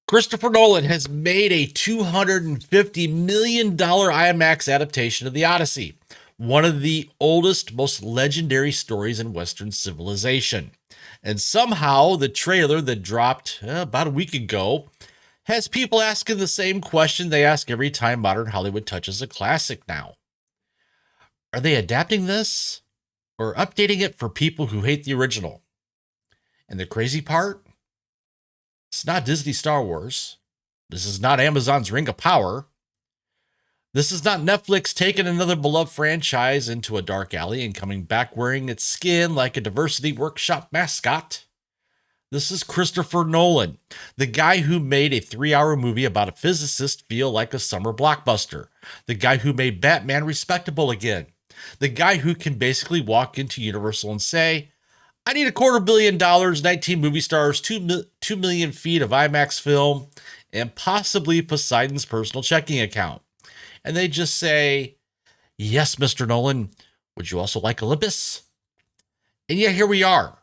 Christopher Nolan has made a $250 million IMAX adaptation of The Odyssey, one of the oldest, most legendary stories in Western civilization. And somehow the trailer that dropped about a week ago has people asking the same question they ask every time modern Hollywood touches a classic now. Are they adapting this or updating it for people who hate the original? And the crazy part? It's not Disney Star Wars. This is not Amazon's Ring of Power. This is not Netflix taking another beloved franchise into a dark alley and coming back wearing its skin like a diversity workshop mascot. This is Christopher Nolan, the guy who made a 3-hour movie about a physicist feel like a summer blockbuster. The guy who made Batman respectable again. The guy who can basically walk into Universal and say, I need $250 million, 19 movie stars, 2 million feet of IMAX film, and possibly Poseidon's personal checking account. And they just say, yes, Mr. Nolan, would you also like Olympus? And yet here we are.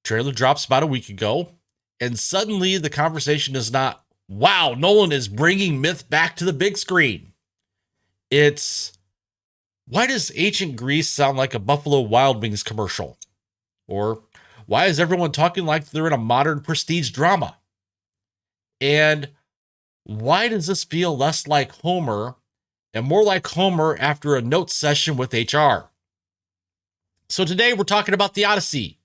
Trailer drops about a week ago, and suddenly the conversation is not, wow, Nolan is bringing myth back to the big screen. It's, why does ancient Greece sound like a Buffalo Wild Wings commercial? Or why is everyone talking like they're in a modern prestige drama? And why does this feel less like Homer and more like Homer after a note session with HR? So today we're talking about The Odyssey,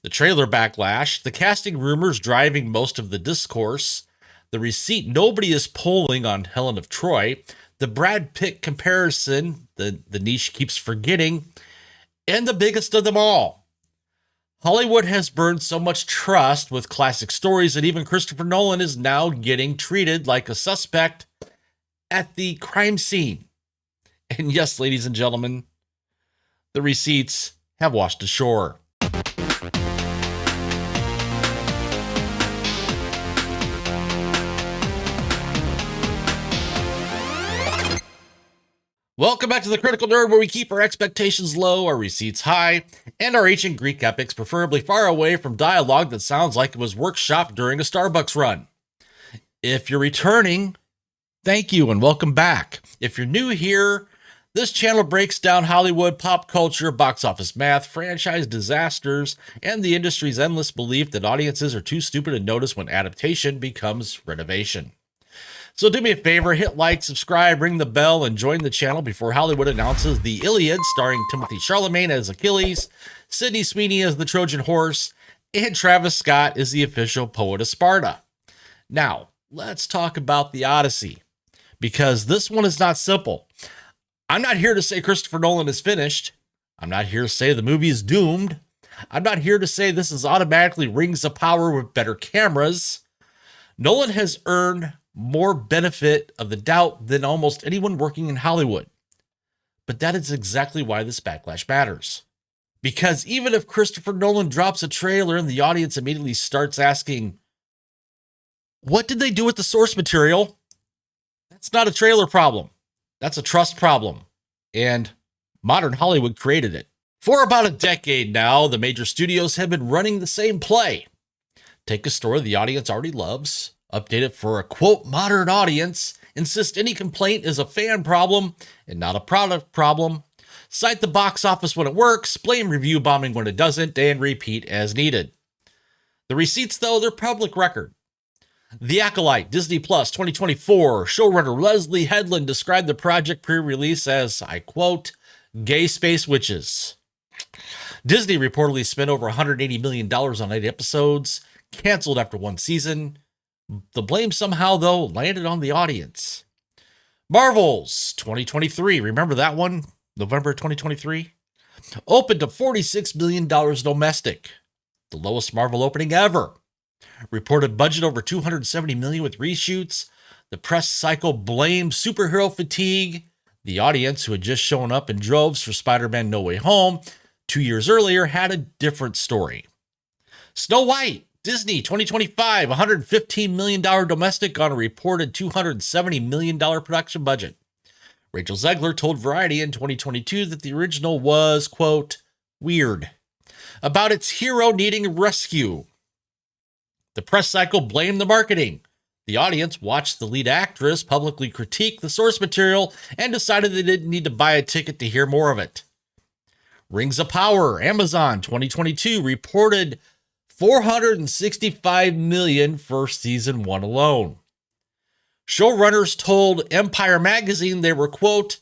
the trailer backlash, the casting rumors driving most of the discourse, the receipt nobody is pulling on Helen of Troy, the Brad Pitt comparison the niche keeps forgetting, and the biggest of them all. Hollywood has burned so much trust with classic stories that even Christopher Nolan is now getting treated like a suspect at the crime scene. And yes, ladies and gentlemen, the receipts have washed ashore. Welcome back to the Critical Nerd, where we keep our expectations low, our receipts high, and our ancient Greek epics preferably far away from dialogue that sounds like it was workshopped during a Starbucks run. If you're returning, thank you and welcome back. If you're new here, this channel breaks down Hollywood, pop culture, box office math, franchise disasters, and the industry's endless belief that audiences are too stupid to notice when adaptation becomes renovation. So do me a favor, hit like, subscribe, ring the bell, and join the channel before Hollywood announces The Iliad, starring Timothy Chalamet as Achilles, Sydney Sweeney as the Trojan Horse, and Travis Scott is the official poet of Sparta. Now, let's talk about The Odyssey, because this one is not simple. I'm not here to say Christopher Nolan is finished. I'm not here to say the movie is doomed. I'm not here to say this is automatically Rings of Power with better cameras. Nolan has earned more benefit of the doubt than almost anyone working in Hollywood. But that is exactly why this backlash matters. Because even if Christopher Nolan drops a trailer and the audience immediately starts asking, what did they do with the source material? That's not a trailer problem. That's a trust problem. And modern Hollywood created it. For about a decade now, the major studios have been running the same play. Take a story the audience already loves, update it for a, quote, modern audience, insist any complaint is a fan problem and not a product problem, cite the box office when it works, blame review bombing when it doesn't, and repeat as needed. The receipts, though, they're public record. The Acolyte, Disney Plus 2024, showrunner Leslie Headland described the project pre-release as, I quote, gay space witches. Disney reportedly spent over $180 million on 8 episodes, canceled after 1 season. The blame somehow, though, landed on the audience. Marvel's 2023, remember that one? November 2023? Opened to $46 million domestic, the lowest Marvel opening ever. Reported budget over $270 million with reshoots. The press cycle blamed superhero fatigue. The audience, who had just shown up in droves for Spider-Man No Way Home 2 years earlier, had a different story. Snow White, Disney 2025, $115 million domestic on a reported $270 million production budget. Rachel Zegler told Variety in 2022 that the original was, quote, weird, about its hero needing rescue. The press cycle blamed the marketing. The audience watched the lead actress publicly critique the source material and decided they didn't need to buy a ticket to hear more of it. Rings of Power, Amazon 2022 reported $465 million for season 1 alone. Showrunners told Empire magazine they were, quote,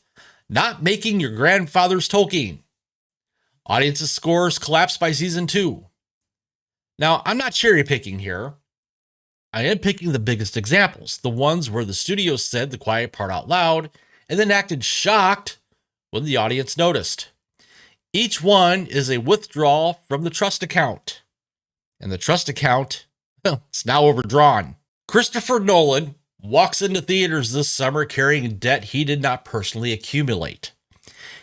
not making your grandfather's Tolkien. Audiences' scores collapsed by season 2. Now, I'm not cherry picking here. I am picking the biggest examples, the ones where the studio said the quiet part out loud and then acted shocked when the audience noticed. Each one is a withdrawal from the trust account. And the trust account, well, it's now overdrawn. Christopher Nolan walks into theaters this summer carrying debt he did not personally accumulate.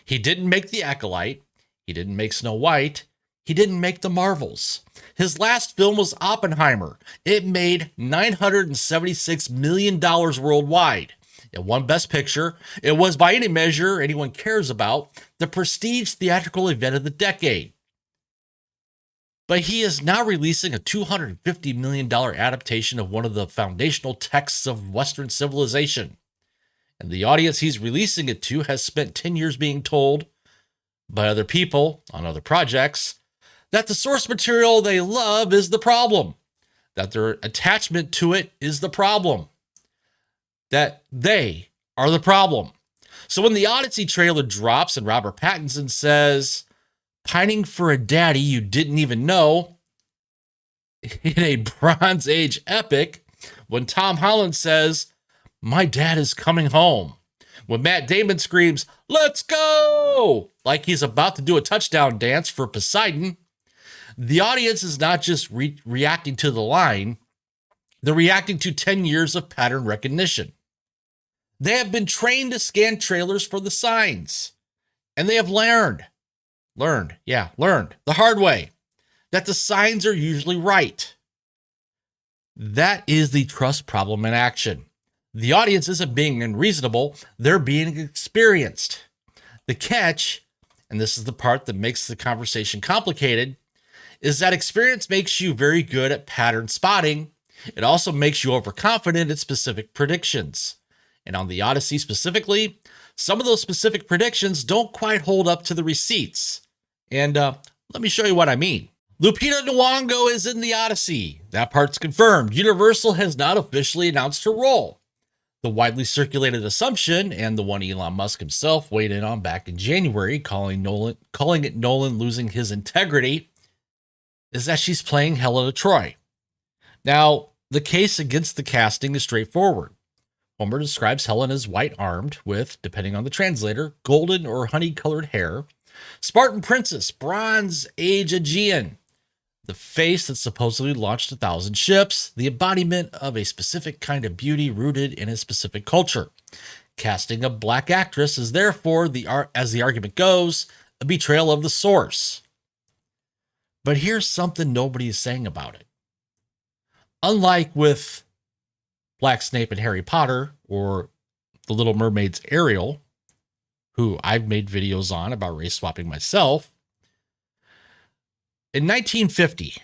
He didn't make The Acolyte. He didn't make Snow White. He didn't make The Marvels. His last film was Oppenheimer. It made $976 million worldwide. It won Best Picture. It was, by any measure anyone cares about, the prestige theatrical event of the decade. But he is now releasing a $250 million adaptation of one of the foundational texts of Western civilization. And the audience he's releasing it to has spent 10 years being told by other people on other projects that the source material they love is the problem, that their attachment to it is the problem, that they are the problem. So when the Odyssey trailer drops and Robert Pattinson says, pining for a daddy you didn't even know, in a Bronze Age epic, when Tom Holland says, my dad is coming home, when Matt Damon screams, let's go, like he's about to do a touchdown dance for Poseidon, the audience is not just reacting to the line, they're reacting to 10 years of pattern recognition. They have been trained to scan trailers for the signs, and they have learned the hard way that the signs are usually right. That is the trust problem in action. The audience isn't being unreasonable, they're being experienced. The catch, and this is the part that makes the conversation complicated, is that experience makes you very good at pattern spotting. It also makes you overconfident at specific predictions. And on the Odyssey specifically, some of those specific predictions don't quite hold up to the receipts. And let me show you what I mean. Lupita Nyong'o is in the Odyssey. That part's confirmed. Universal has not officially announced her role. The widely circulated assumption, and the one Elon Musk himself weighed in on back in January, calling it Nolan losing his integrity, is that she's playing Helen of Troy. Now, the case against the casting is straightforward. Homer describes Helen as white-armed with, depending on the translator, golden or honey-colored hair, Spartan princess, Bronze Age Aegean, the face that supposedly launched 1,000 ships, the embodiment of a specific kind of beauty rooted in a specific culture. Casting a black actress is therefore, as the argument goes, a betrayal of the source. But here's something nobody is saying about it. Unlike with Black Snape and Harry Potter, or The Little Mermaid's Ariel, who I've made videos on about race swapping myself, in 1950,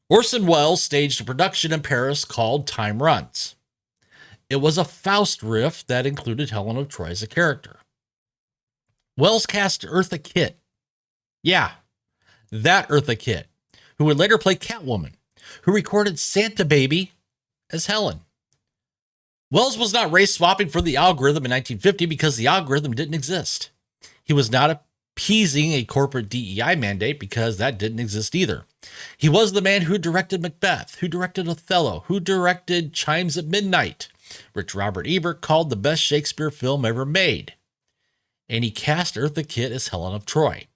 Orson Welles staged a production in Paris called Time Runs. It was a Faust riff that included Helen of Troy as a character. Welles cast Eartha Kitt. Yeah, that Eartha Kitt, who would later play Catwoman, who recorded Santa Baby as Helen. Welles was not race swapping for the algorithm in 1950 because the algorithm didn't exist. He was not appeasing a corporate DEI mandate because that didn't exist either. He was the man who directed Macbeth, who directed Othello, who directed Chimes at Midnight, which Robert Ebert called the best Shakespeare film ever made. And he cast Eartha Kitt as Helen of Troy.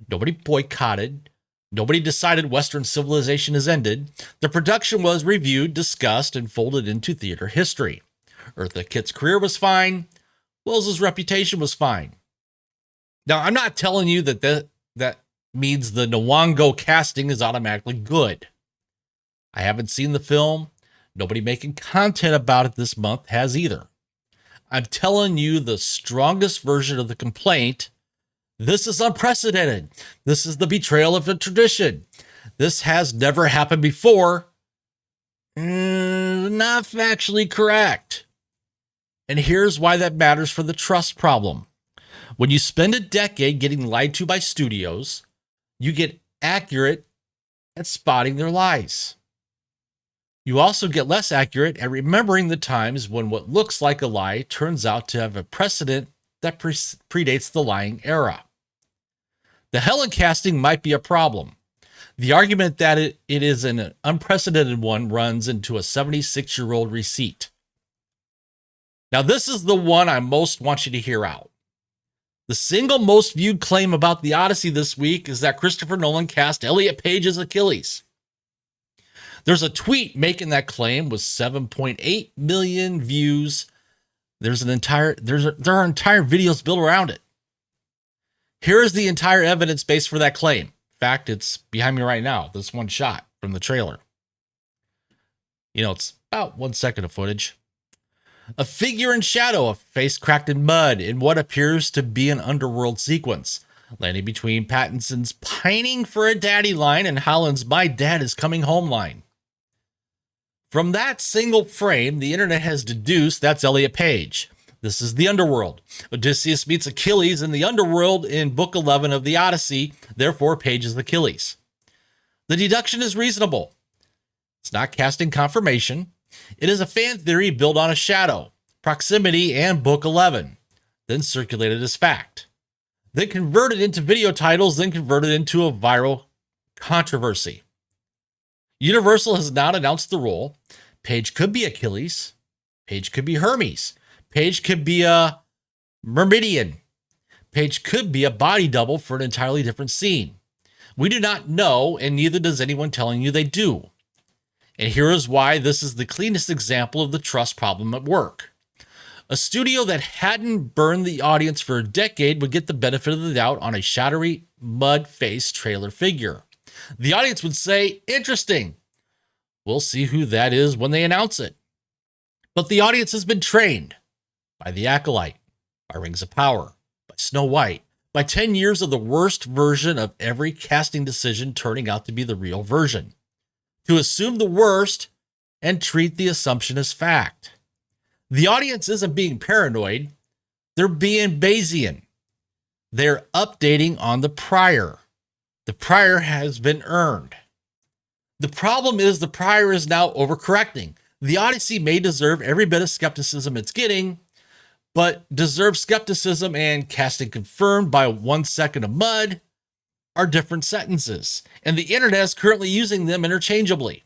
Nobody boycotted. Nobody decided Western civilization has ended. The production was reviewed, discussed, and folded into theater history. Eartha Kitt's career was fine. Welles' reputation was fine. Now, I'm not telling you that means the Nyong'o casting is automatically good. I haven't seen the film. Nobody making content about it this month has either. I'm telling you the strongest version of the complaint. This is unprecedented. This is the betrayal of a tradition. This has never happened before. Not factually correct. And here's why that matters for the trust problem. When you spend a decade getting lied to by studios, you get accurate at spotting their lies. You also get less accurate at remembering the times when what looks like a lie turns out to have a precedent that predates the lying era. The Helen casting might be a problem. The argument that it is an unprecedented one runs into a 76-year-old receipt. Now, this is the one I most want you to hear out. The single most viewed claim about the Odyssey this week is that Christopher Nolan cast Elliot Page as Achilles. There's a tweet making that claim with 7.8 million views. There are entire videos built around it. Here is the entire evidence base for that claim. In fact, it's behind me right now. This one shot from the trailer. It's about 1 second of footage. A figure in shadow, a face cracked in mud in what appears to be an underworld sequence, landing between Pattinson's pining for a daddy line and Holland's my dad is coming home line. From that single frame, the internet has deduced that's Elliot Page. This is the underworld. Odysseus meets Achilles in the underworld in Book 11 of the Odyssey, therefore Page is Achilles. The deduction is reasonable. It's not casting confirmation. It is a fan theory built on a shadow, proximity, and Book 11, then circulated as fact. Then converted into video titles, then converted into a viral controversy. Universal has not announced the role. Page could be Achilles. Page could be Hermes. Page could be a Myrmidian. Page could be a body double for an entirely different scene. We do not know, and neither does anyone telling you they do. And here is why this is the cleanest example of the trust problem at work. A studio that hadn't burned the audience for a decade would get the benefit of the doubt on a shadowy, mud-faced trailer figure. The audience would say, interesting. We'll see who that is when they announce it. But the audience has been trained by The Acolyte, by Rings of Power, by Snow White, by 10 years of the worst version of every casting decision turning out to be the real version, to assume the worst and treat the assumption as fact. The audience isn't being paranoid. They're being Bayesian. They're updating on the prior. The prior has been earned. The problem is the prior is now overcorrecting. The Odyssey may deserve every bit of skepticism it's getting, but deserve skepticism and casting confirmed by 1 second of mud are different sentences, and the internet is currently using them interchangeably.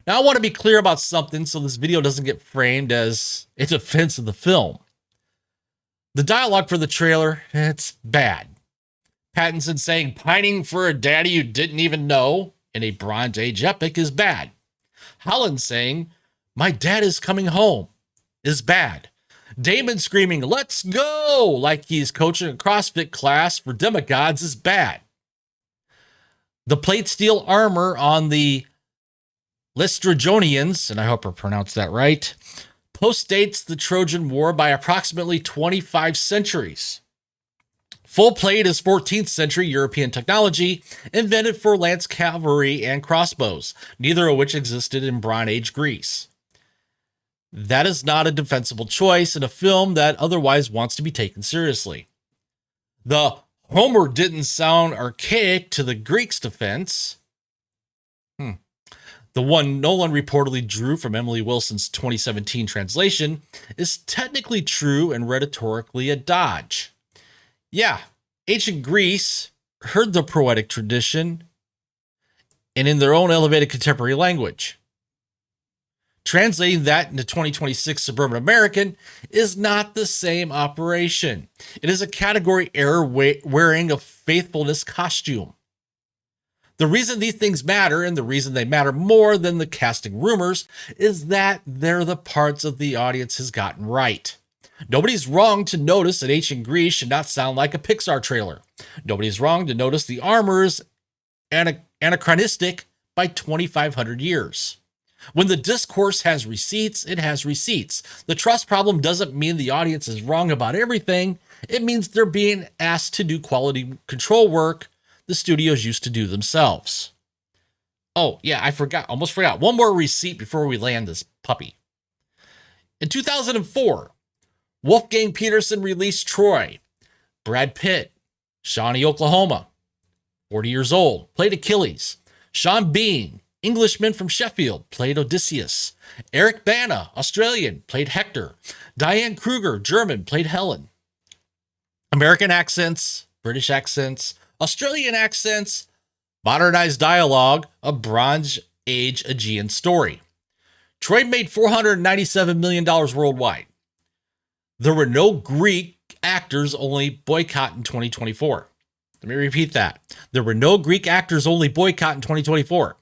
Now, I want to be clear about something so this video doesn't get framed as a defense of the film. The dialogue for the trailer, it's bad. Pattinson saying pining for a daddy you didn't even know in a Bronze Age epic is bad. Holland saying, my dad is coming home, is bad. Damon screaming, let's go, like he's coaching a CrossFit class for demigods is bad. The plate steel armor on the Lestrygonians, and I hope I pronounced that right, postdates the Trojan War by approximately 25 centuries. Full plate is 14th century European technology invented for lance cavalry and crossbows, neither of which existed in Bronze Age Greece. That is not a defensible choice in a film that otherwise wants to be taken seriously. The Homer didn't sound archaic to the Greeks' defense. The one Nolan reportedly drew from Emily Wilson's 2017 translation is technically true and rhetorically a dodge. Yeah, ancient Greece heard the poetic tradition and in their own elevated contemporary language. Translating that into 2026 suburban American is not the same operation. It is a category error wearing a faithfulness costume. The reason these things matter, and the reason they matter more than the casting rumors, is that they're the parts of the audience has gotten right. Nobody's wrong to notice that ancient Greece should not sound like a Pixar trailer. Nobody's wrong to notice the armor is anachronistic by 2,500 years. When the discourse has receipts, it has receipts. The trust problem doesn't mean the audience is wrong about everything. It means they're being asked to do quality control work the studios used to do themselves. Oh, yeah, I forgot. Almost forgot. One more receipt before we land this puppy. In 2004, Wolfgang Peterson released Troy. Brad Pitt, Shawnee, Oklahoma, 40 years old, played Achilles. Sean Bean, Englishman from Sheffield, played Odysseus. Eric Bana, Australian, played Hector. Diane Kruger, German, played Helen. American accents, British accents, Australian accents, modernized dialogue, a Bronze Age Aegean story. Troy made $497 million worldwide. There were no Greek actors, only boycott in 2024. Let me repeat that. There were no Greek actors, only boycott in 2024.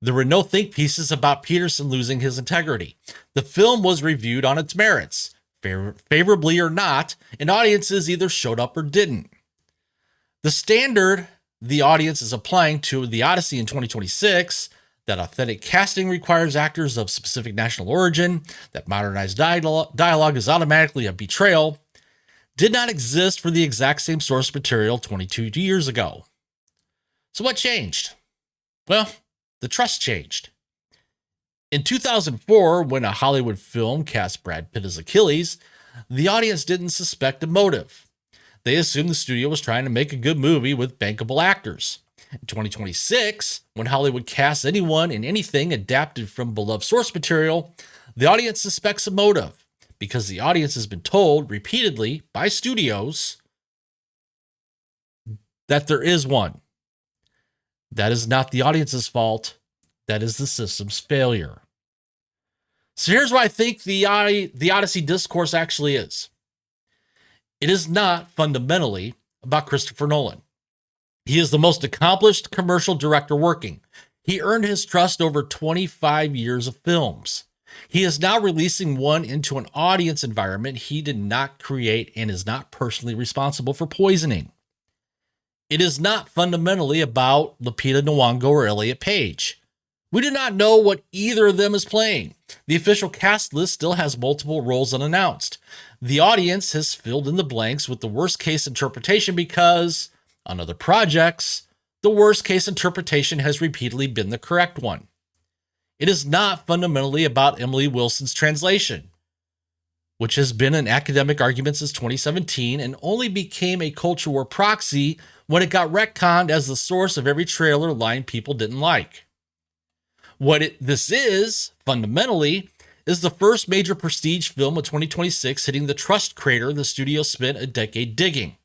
There were no think pieces about Peterson losing his integrity. The film was reviewed on its merits, favorably or not, and audiences either showed up or didn't. The standard the audience is applying to The Odyssey in 2026, that authentic casting requires actors of specific national origin, that modernized dialogue is automatically a betrayal, did not exist for the exact same source material 22 years ago. So what changed? Well, the trust changed. In 2004, when a Hollywood film cast Brad Pitt as Achilles, the audience didn't suspect a motive. They assumed the studio was trying to make a good movie with bankable actors. In 2026, when Hollywood casts anyone in anything adapted from beloved source material, the audience suspects a motive, because the audience has been told repeatedly by studios that there is one. That is not the audience's fault. That is the system's failure. So here's what I think the Odyssey discourse actually is. It is not fundamentally about Christopher Nolan. He is the most accomplished commercial director working. He earned his trust over 25 years of films. He is now releasing one into an audience environment he did not create and is not personally responsible for poisoning. It is not fundamentally about Lupita Nyong'o or Elliot Page. We do not know what either of them is playing. The official cast list still has multiple roles unannounced. The audience has filled in the blanks with the worst case interpretation because, on other projects, the worst case interpretation has repeatedly been the correct one. It is not fundamentally about Emily Wilson's translation, which has been an academic argument since 2017 and only became a culture war proxy when it got retconned as the source of every trailer line people didn't like. What this is, fundamentally, is the first major prestige film of 2026 hitting the trust crater the studio spent a decade digging,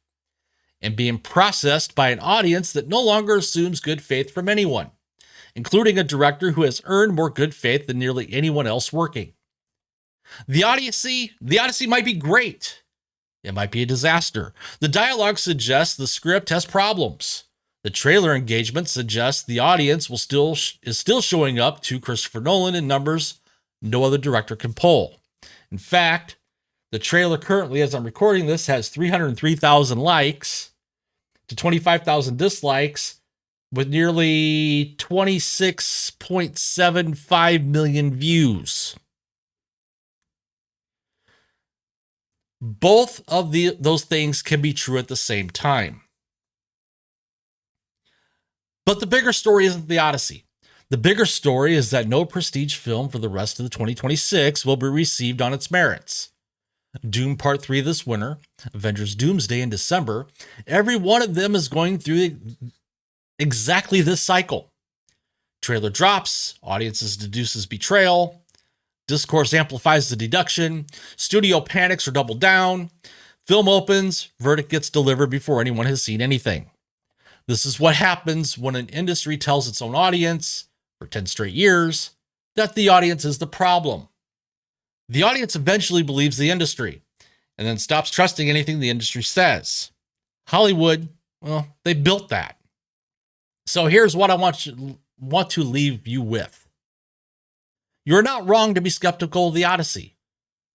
and being processed by an audience that no longer assumes good faith from anyone, including a director who has earned more good faith than nearly anyone else working. The Odyssey might be great. It might be a disaster. The dialogue suggests the script has problems. The trailer engagement suggests the audience is still showing up to Christopher Nolan in numbers no other director can pull. In fact, the trailer currently, as I'm recording this, has 303,000 likes to 25,000 dislikes with nearly 26.75 million views. Both of those things can be true at the same time. But the bigger story isn't the Odyssey. The bigger story is that no prestige film for the rest of the 2026 will be received on its merits. Doom Part 3 this winter, Avengers Doomsday in December, every one of them is going through exactly this cycle. Trailer drops, audiences deduces betrayal, discourse amplifies the deduction, studio panics or double down, film opens, verdict gets delivered before anyone has seen anything. This is what happens when an industry tells its own audience, for 10 straight years, that the audience is the problem. The audience eventually believes the industry, and then stops trusting anything the industry says. Hollywood, well, they built that. So here's what I want to leave you with. You're not wrong to be skeptical of the Odyssey.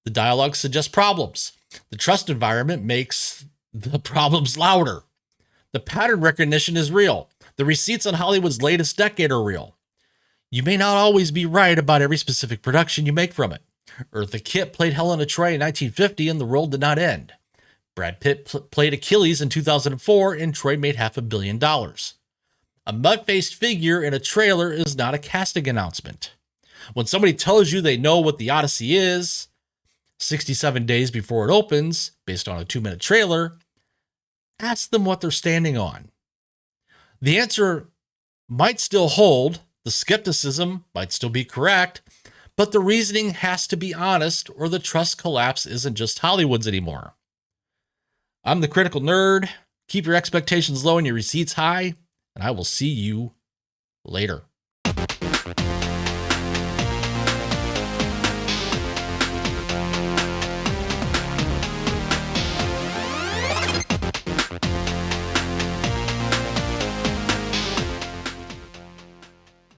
The dialogue suggests problems. The trust environment makes the problems louder. The pattern recognition is real. The receipts on Hollywood's latest decade are real. You may not always be right about every specific production you make from it. Eartha Kitt played Helen of Troy in 1950 and the world did not end. Brad Pitt played Achilles in 2004 and Troy made $500 million. A mud-faced figure in a trailer is not a casting announcement. When somebody tells you they know what the Odyssey is 67 days before it opens, based on a 2-minute trailer, ask them what they're standing on. The answer might still hold, the skepticism might still be correct, but the reasoning has to be honest or the trust collapse isn't just Hollywood's anymore. I'm the Critical Nerd. Keep your expectations low and your receipts high, and I will see you later.